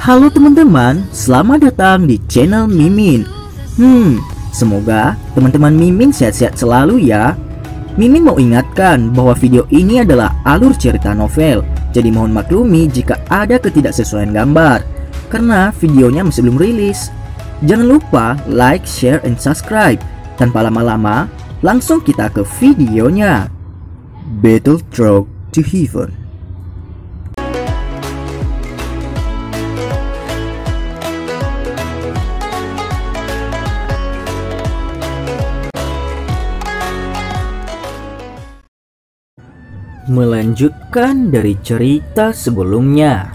Halo teman-teman, selamat datang di channel Mimin. Semoga teman-teman Mimin sehat-sehat selalu ya. Mimin mau ingatkan bahwa video ini adalah alur cerita novel, jadi mohon maklumi jika ada ketidaksesuaian gambar, karena videonya masih belum rilis. Jangan lupa like, share, and subscribe. Tanpa lama-lama, langsung kita ke videonya. Battle Road to Heaven. Melanjutkan dari cerita sebelumnya,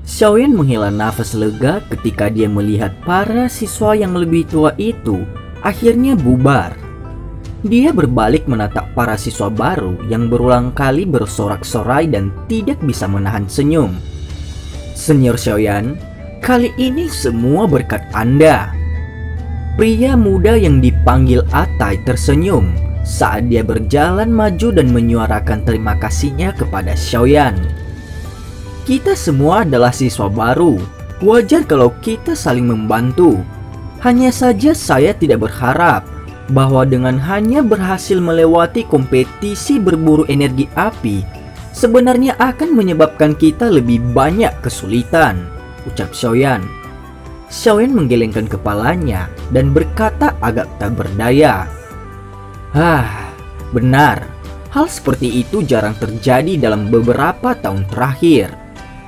Xiaoyan menghela nafas lega ketika dia melihat para siswa yang lebih tua itu akhirnya bubar. Dia berbalik menatap para siswa baru yang berulang kali bersorak-sorai dan tidak bisa menahan senyum. Senior Xiaoyan, kali ini semua berkat Anda. Pria muda yang dipanggil Atai tersenyum saat dia berjalan maju dan menyuarakan terima kasihnya kepada Xiaoyan. Kita semua adalah siswa baru, wajar kalau kita saling membantu. Hanya saja saya tidak berharap bahwa dengan hanya berhasil melewati kompetisi berburu energi api, sebenarnya akan menyebabkan kita lebih banyak kesulitan, ucap Xiaoyan. Xiaoyan menggelengkan kepalanya dan berkata agak tak berdaya. Benar. Hal seperti itu jarang terjadi dalam beberapa tahun terakhir.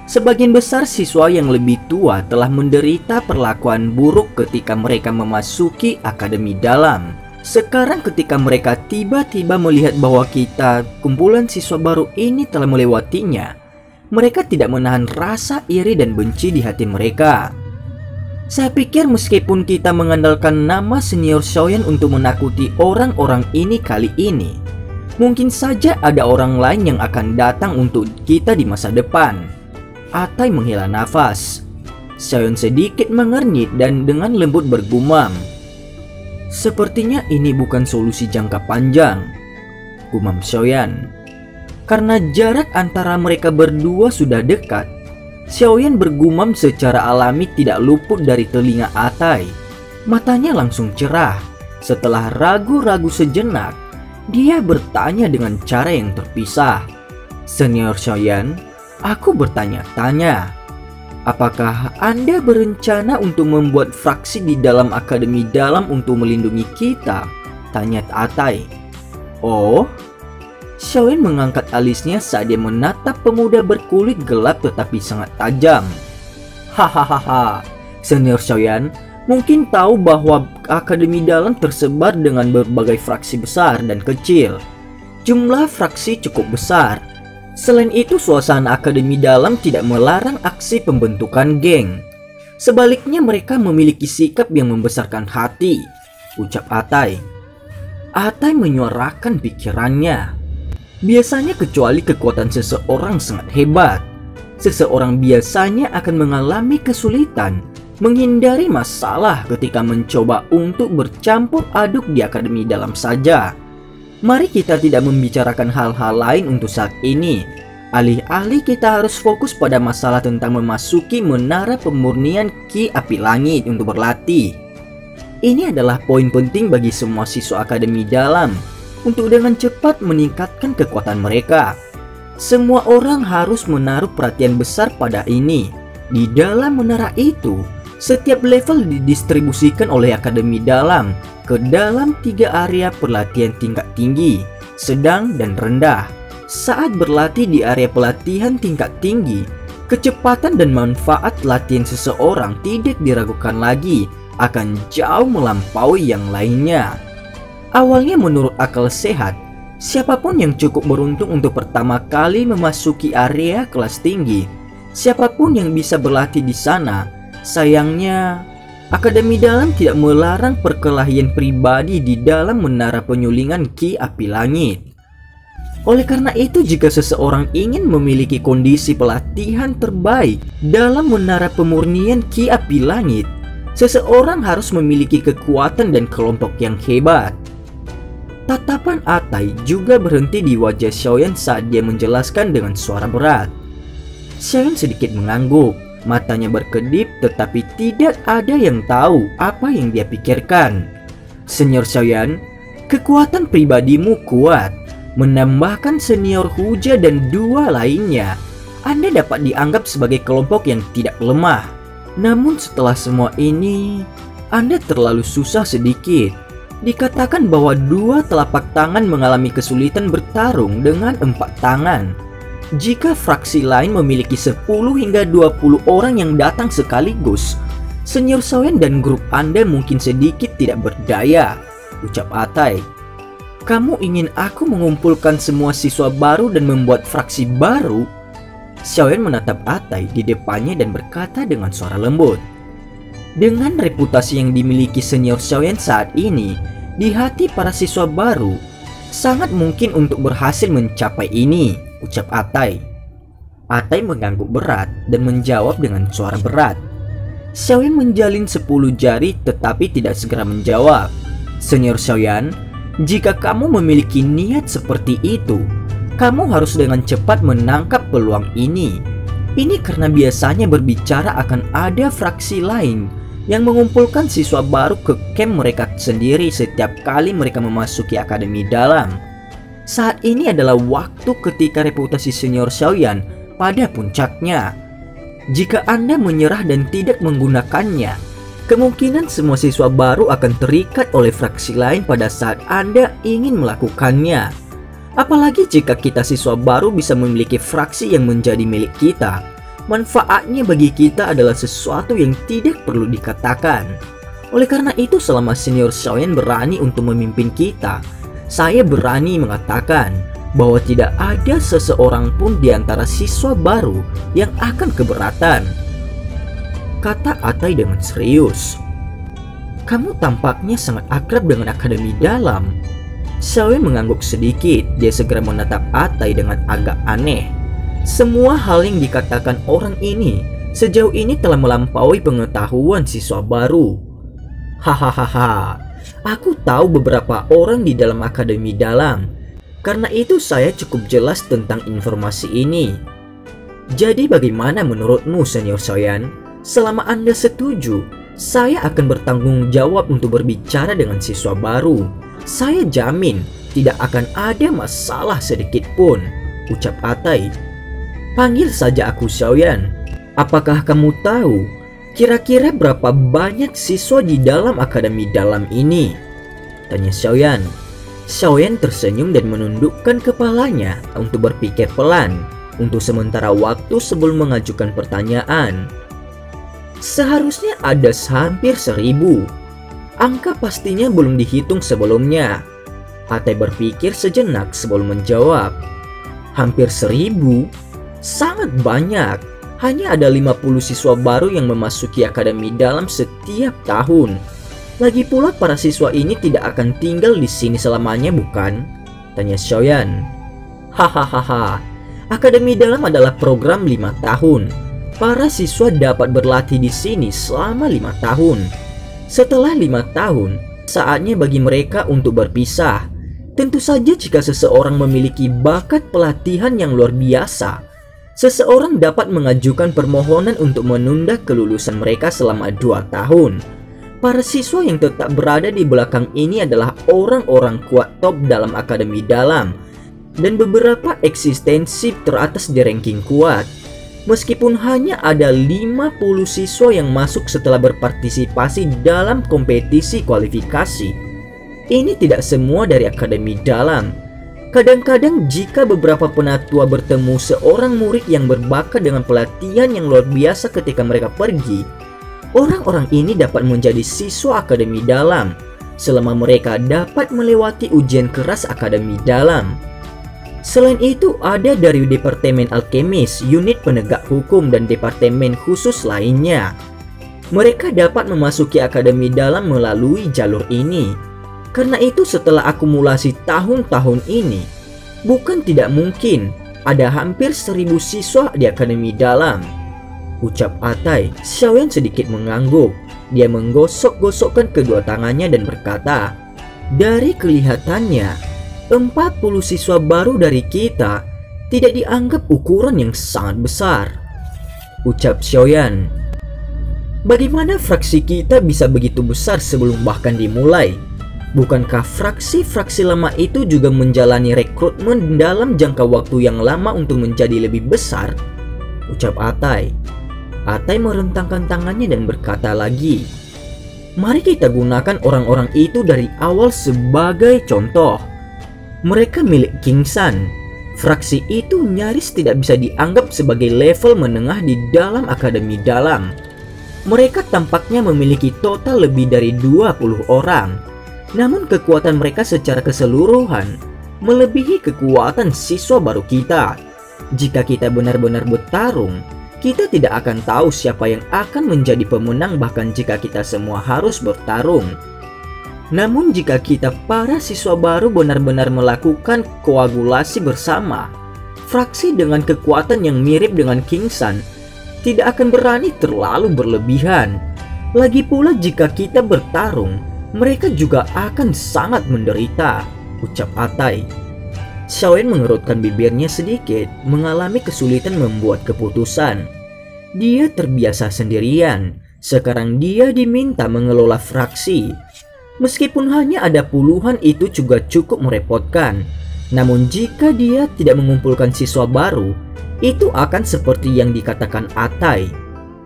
Sebagian besar siswa yang lebih tua telah menderita perlakuan buruk ketika mereka memasuki akademi dalam. Sekarang ketika mereka tiba-tiba melihat bahwa kita, kumpulan siswa baru ini telah melewatinya, mereka tidak menahan rasa iri dan benci di hati mereka. Saya pikir meskipun kita mengandalkan nama senior Xiaoyan untuk menakuti orang-orang ini kali ini, mungkin saja ada orang lain yang akan datang untuk kita di masa depan. Atai menghela nafas. Xiaoyan sedikit mengernyit dan dengan lembut bergumam. Sepertinya ini bukan solusi jangka panjang, gumam Xiaoyan. Karena jarak antara mereka berdua sudah dekat, Xiaoyan bergumam secara alami tidak luput dari telinga Atai. Matanya langsung cerah. Setelah ragu-ragu sejenak, dia bertanya dengan cara yang terpisah. Senior Xiaoyan, aku bertanya-tanya, apakah Anda berencana untuk membuat fraksi di dalam akademi dalam untuk melindungi kita? Tanya Atai. Oh? Xiaoyan mengangkat alisnya saat dia menatap pemuda berkulit gelap tetapi sangat tajam. Hahaha, senior Xiaoyan mungkin tahu bahwa akademi dalam tersebar dengan berbagai fraksi besar dan kecil. Jumlah fraksi cukup besar. Selain itu, suasana akademi dalam tidak melarang aksi pembentukan geng. Sebaliknya, mereka memiliki sikap yang membesarkan hati, ucap Atai. Atai menyuarakan pikirannya. Biasanya kecuali kekuatan seseorang sangat hebat, seseorang biasanya akan mengalami kesulitan menghindari masalah ketika mencoba untuk bercampur aduk di akademi dalam saja. Mari kita tidak membicarakan hal-hal lain untuk saat ini. Alih-alih kita harus fokus pada masalah tentang memasuki menara pemurnian Ki Api Langit untuk berlatih. Ini adalah poin penting bagi semua siswa akademi dalam untuk dengan cepat meningkatkan kekuatan mereka. Semua orang harus menaruh perhatian besar pada ini. Di dalam menara itu, setiap level didistribusikan oleh akademi dalam ke dalam 3 area pelatihan tingkat tinggi, sedang, dan rendah. Saat berlatih di area pelatihan tingkat tinggi, kecepatan dan manfaat latihan seseorang tidak diragukan lagi akan jauh melampaui yang lainnya. Awalnya menurut akal sehat, siapapun yang cukup beruntung untuk pertama kali memasuki area kelas tinggi, siapapun yang bisa berlatih di sana. Sayangnya, akademi dalam tidak melarang perkelahian pribadi di dalam menara penyulingan Ki Api Langit. Oleh karena itu, jika seseorang ingin memiliki kondisi pelatihan terbaik dalam menara pemurnian Ki Api Langit, seseorang harus memiliki kekuatan dan kelompok yang hebat. Tatapan Atai juga berhenti di wajah Xiaoyan saat dia menjelaskan dengan suara berat. Xiaoyan sedikit mengangguk. Matanya berkedip tetapi tidak ada yang tahu apa yang dia pikirkan. Senior Xiaoyan, kekuatan pribadimu kuat. Menambahkan senior Huja dan dua lainnya, Anda dapat dianggap sebagai kelompok yang tidak lemah. Namun setelah semua ini, Anda terlalu susah sedikit. Dikatakan bahwa dua telapak tangan mengalami kesulitan bertarung dengan 4 tangan. Jika fraksi lain memiliki 10 hingga 20 orang yang datang sekaligus, Senior Xiaoyan dan grup Anda mungkin sedikit tidak berdaya, ucap Atai. Kamu ingin aku mengumpulkan semua siswa baru dan membuat fraksi baru? Xiaoyan menatap Atai di depannya dan berkata dengan suara lembut. Dengan reputasi yang dimiliki Senior Xiaoyan saat ini, di hati para siswa baru, sangat mungkin untuk berhasil mencapai ini, ucap Atai. Atai mengangguk berat dan menjawab dengan suara berat. Xiaoyan menjalin 10 jari tetapi tidak segera menjawab. Senior Xiaoyan, jika kamu memiliki niat seperti itu, kamu harus dengan cepat menangkap peluang ini. Ini karena biasanya berbicara akan ada fraksi lain yang mengumpulkan siswa baru ke camp mereka sendiri setiap kali mereka memasuki akademi dalam. Saat ini adalah waktu ketika reputasi Senior Xiaoyan pada puncaknya. Jika Anda menyerah dan tidak menggunakannya, kemungkinan semua siswa baru akan terikat oleh fraksi lain pada saat Anda ingin melakukannya. Apalagi jika kita siswa baru bisa memiliki fraksi yang menjadi milik kita, manfaatnya bagi kita adalah sesuatu yang tidak perlu dikatakan. Oleh karena itu, selama Senior Xiaoyan berani untuk memimpin kita, saya berani mengatakan bahwa tidak ada seseorang pun di antara siswa baru yang akan keberatan, kata Atai dengan serius. Kamu tampaknya sangat akrab dengan akademi dalam. Xiaoyan mengangguk sedikit. Dia segera menatap Atai dengan agak aneh. Semua hal yang dikatakan orang ini sejauh ini telah melampaui pengetahuan siswa baru. Hahaha, aku tahu beberapa orang di dalam akademi dalam. Karena itu saya cukup jelas tentang informasi ini. Jadi bagaimana menurutmu, Senior Xiaoyan? Selama Anda setuju, saya akan bertanggung jawab untuk berbicara dengan siswa baru. Saya jamin tidak akan ada masalah sedikit pun, ucap Atai. Panggil saja aku Xiaoyan. Apakah kamu tahu kira-kira berapa banyak siswa di dalam akademi dalam ini? Tanya Xiaoyan. Xiaoyan tersenyum dan menundukkan kepalanya untuk berpikir pelan untuk sementara waktu sebelum mengajukan pertanyaan. Seharusnya ada hampir 1000. Angka pastinya belum dihitung sebelumnya. Atai berpikir sejenak sebelum menjawab. Hampir 1000? Sangat banyak. Hanya ada 50 siswa baru yang memasuki akademi dalam setiap tahun. Lagi pula para siswa ini tidak akan tinggal di sini selamanya, bukan? Tanya Xiaoyan. Hahaha. Akademi dalam adalah program 5 tahun. Para siswa dapat berlatih di sini selama 5 tahun. Setelah 5 tahun, saatnya bagi mereka untuk berpisah. Tentu saja jika seseorang memiliki bakat pelatihan yang luar biasa, seseorang dapat mengajukan permohonan untuk menunda kelulusan mereka selama 2 tahun. Para siswa yang tetap berada di belakang ini adalah orang-orang kuat top dalam akademi dalam dan beberapa eksistensi teratas di ranking kuat. Meskipun hanya ada 50 siswa yang masuk setelah berpartisipasi dalam kompetisi kualifikasi, ini tidak semua dari akademi dalam. Kadang-kadang jika beberapa penatua bertemu seorang murid yang berbakat dengan pelatihan yang luar biasa ketika mereka pergi, orang-orang ini dapat menjadi siswa akademi dalam selama mereka dapat melewati ujian keras akademi dalam. Selain itu, ada dari Departemen Alkemis, unit penegak hukum, dan departemen khusus lainnya. Mereka dapat memasuki akademi dalam melalui jalur ini. Karena itu, setelah akumulasi tahun-tahun ini, bukan tidak mungkin ada hampir 1000 siswa di akademi dalam, ucap Atai. Xiaoyan sedikit mengangguk. Dia menggosok-gosokkan kedua tangannya dan berkata, dari kelihatannya 40 siswa baru dari kita tidak dianggap ukuran yang sangat besar. ucap Xiaoyan. Bagaimana fraksi kita bisa begitu besar sebelum bahkan dimulai? Bukankah fraksi-fraksi lama itu juga menjalani rekrutmen dalam jangka waktu yang lama untuk menjadi lebih besar? Ucap Atai. Atai merentangkan tangannya dan berkata lagi, mari kita gunakan orang-orang itu dari awal sebagai contoh. Mereka milik King San. Fraksi itu nyaris tidak bisa dianggap sebagai level menengah di dalam Akademi Dalam. Mereka tampaknya memiliki total lebih dari 20 orang. Namun kekuatan mereka secara keseluruhan melebihi kekuatan siswa baru kita. Jika kita benar-benar bertarung, kita tidak akan tahu siapa yang akan menjadi pemenang bahkan jika kita semua harus bertarung. Namun jika kita para siswa baru benar-benar melakukan koagulasi bersama, fraksi dengan kekuatan yang mirip dengan King San tidak akan berani terlalu berlebihan. Lagi pula jika kita bertarung, mereka juga akan sangat menderita, ucap Atai. Xiaoyan mengerutkan bibirnya sedikit, mengalami kesulitan membuat keputusan. Dia terbiasa sendirian, sekarang dia diminta mengelola fraksi. Meskipun hanya ada puluhan itu juga cukup merepotkan. Namun jika dia tidak mengumpulkan siswa baru, itu akan seperti yang dikatakan Atai.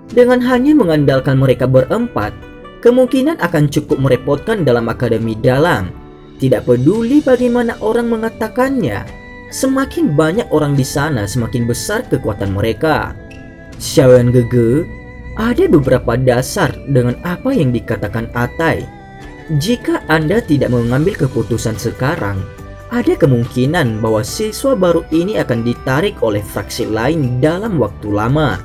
Dengan hanya mengandalkan mereka berempat, kemungkinan akan cukup merepotkan dalam Akademi Dalam. Tidak peduli bagaimana orang mengatakannya, semakin banyak orang di sana semakin besar kekuatan mereka. Xiaoyan gege, ada beberapa dasar dengan apa yang dikatakan Atai. Jika Anda tidak mengambil keputusan sekarang, ada kemungkinan bahwa siswa baru ini akan ditarik oleh fraksi lain dalam waktu lama.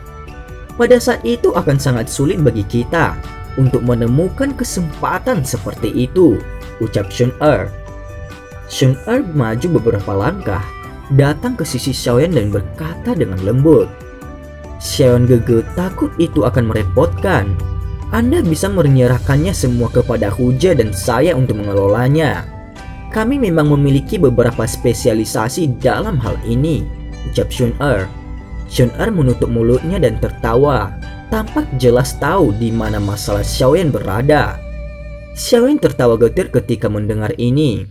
Pada saat itu akan sangat sulit bagi kita untuk menemukan kesempatan seperti itu, ucap Shun Er. Shun Er maju beberapa langkah, datang ke sisi Xiaoyan dan berkata dengan lembut, Xiaoyan gege takut itu akan merepotkan. Anda bisa menyerahkannya semua kepada Huja dan saya untuk mengelolanya. Kami memang memiliki beberapa spesialisasi dalam hal ini, ucap Shun Er. Shun Er menutup mulutnya dan tertawa. Tampak jelas tahu di mana masalah Xiaoyan berada. Xiaoyan tertawa getir ketika mendengar ini.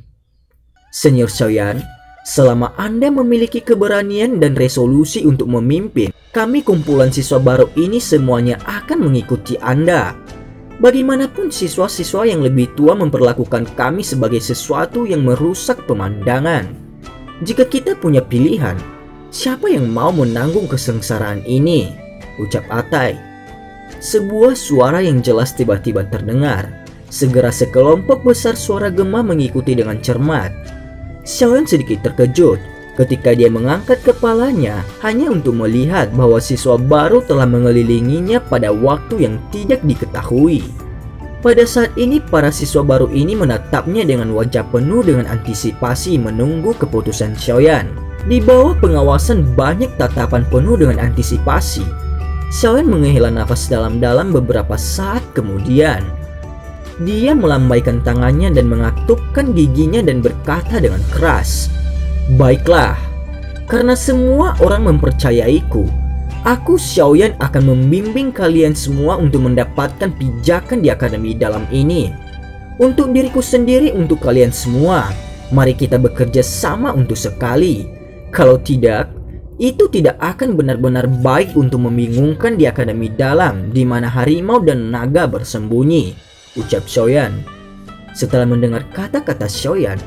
Senior Xiaoyan, selama Anda memiliki keberanian dan resolusi untuk memimpin, kami kumpulan siswa baru ini semuanya akan mengikuti Anda. Bagaimanapun siswa-siswa yang lebih tua memperlakukan kami sebagai sesuatu yang merusak pemandangan. Jika kita punya pilihan, siapa yang mau menanggung kesengsaraan ini? Ucap Atai. Sebuah suara yang jelas tiba-tiba terdengar. Segera sekelompok besar suara gema mengikuti dengan cermat. Xiaoyan sedikit terkejut ketika dia mengangkat kepalanya hanya untuk melihat bahwa siswa baru telah mengelilinginya pada waktu yang tidak diketahui. Pada saat ini para siswa baru ini menatapnya dengan wajah penuh dengan antisipasi menunggu keputusan Xiaoyan. Di bawah pengawasan banyak tatapan penuh dengan antisipasi, Xiaoyan menghela nafas dalam-dalam beberapa saat kemudian. Dia melambaikan tangannya dan mengatupkan giginya dan berkata dengan keras, baiklah, karena semua orang mempercayaiku, aku Xiaoyan akan membimbing kalian semua untuk mendapatkan pijakan di Akademi Dalam ini. Untuk diriku sendiri, untuk kalian semua, mari kita bekerja sama untuk sekali. Kalau tidak, itu tidak akan benar-benar baik untuk membingungkan di Akademi Dalam di mana harimau dan naga bersembunyi, ucap Xiaoyan. Setelah mendengar kata-kata Xiaoyan,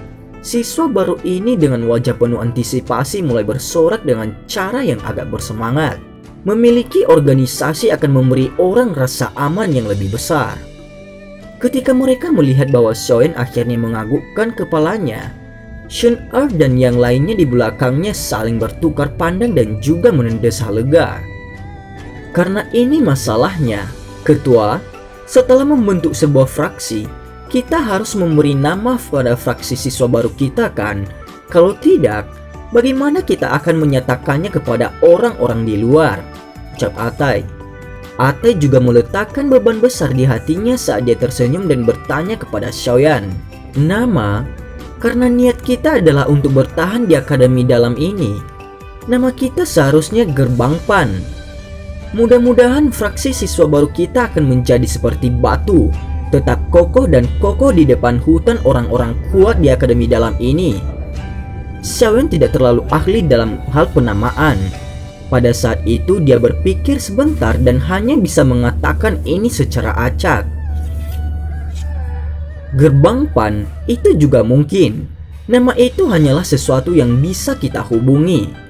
siswa baru ini dengan wajah penuh antisipasi mulai bersorak dengan cara yang agak bersemangat. Memiliki organisasi akan memberi orang rasa aman yang lebih besar. Ketika mereka melihat bahwa Xiaoyan akhirnya menganggukkan kepalanya, Shun Er dan yang lainnya di belakangnya saling bertukar pandang dan juga menendesah lega. Karena ini masalahnya, Ketua, setelah membentuk sebuah fraksi, kita harus memberi nama pada fraksi siswa baru kita kan? Kalau tidak, bagaimana kita akan menyatakannya kepada orang-orang di luar? Ucap Atai. Atai juga meletakkan beban besar di hatinya saat dia tersenyum dan bertanya kepada Xiaoyan, nama? Karena niat kita adalah untuk bertahan di Akademi Dalam ini. Nama kita seharusnya Gerbang Pan. Mudah-mudahan fraksi siswa baru kita akan menjadi seperti batu, tetap kokoh dan kokoh di depan hutan orang-orang kuat di akademi dalam ini. Xiaoyan tidak terlalu ahli dalam hal penamaan. Pada saat itu dia berpikir sebentar dan hanya bisa mengatakan ini secara acak. Gerbang Pan itu juga mungkin. Nama itu hanyalah sesuatu yang bisa kita hubungi.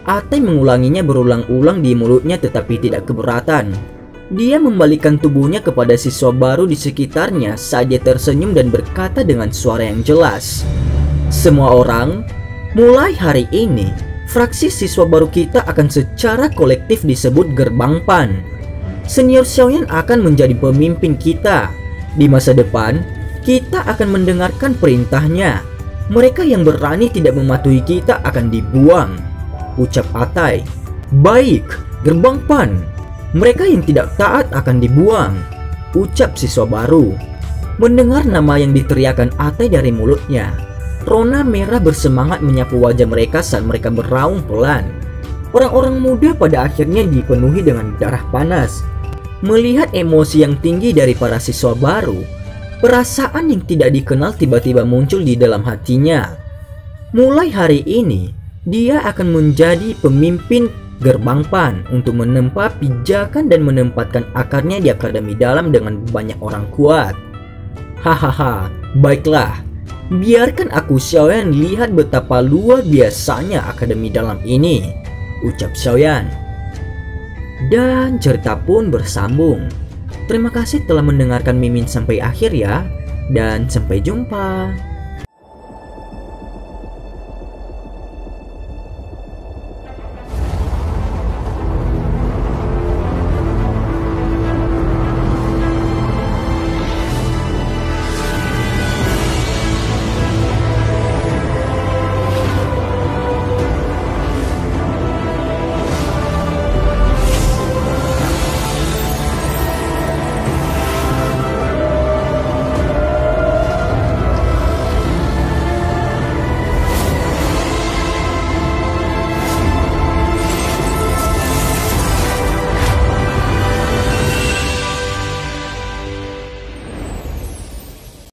Atai mengulanginya berulang-ulang di mulutnya tetapi tidak keberatan. Dia membalikkan tubuhnya kepada siswa baru di sekitarnya saat dia tersenyum dan berkata dengan suara yang jelas, "Semua orang, mulai hari ini, fraksi siswa baru kita akan secara kolektif disebut Gerbang Pan. Senior Xiaoyan akan menjadi pemimpin kita. Di masa depan, kita akan mendengarkan perintahnya. Mereka yang berani tidak mematuhi kita akan dibuang," ucap Atai. "Baik, Gerbang Pan. Mereka yang tidak taat akan dibuang," ucap siswa baru. Mendengar nama yang diteriakan Atai dari mulutnya, Rona merah bersemangat menyapu wajah mereka saat mereka meraung pelan. Orang-orang muda pada akhirnya dipenuhi dengan darah panas. Melihat emosi yang tinggi dari para siswa baru, perasaan yang tidak dikenal tiba-tiba muncul di dalam hatinya. Mulai hari ini, dia akan menjadi pemimpin Gerbang Pan untuk menempa pijakan dan menempatkan akarnya di akademi dalam dengan banyak orang kuat. Hahaha, baiklah. Biarkan aku Xiaoyan lihat betapa luar biasanya akademi dalam ini, ucap Xiaoyan. Dan cerita pun bersambung. Terima kasih telah mendengarkan Mimin sampai akhir ya, dan sampai jumpa.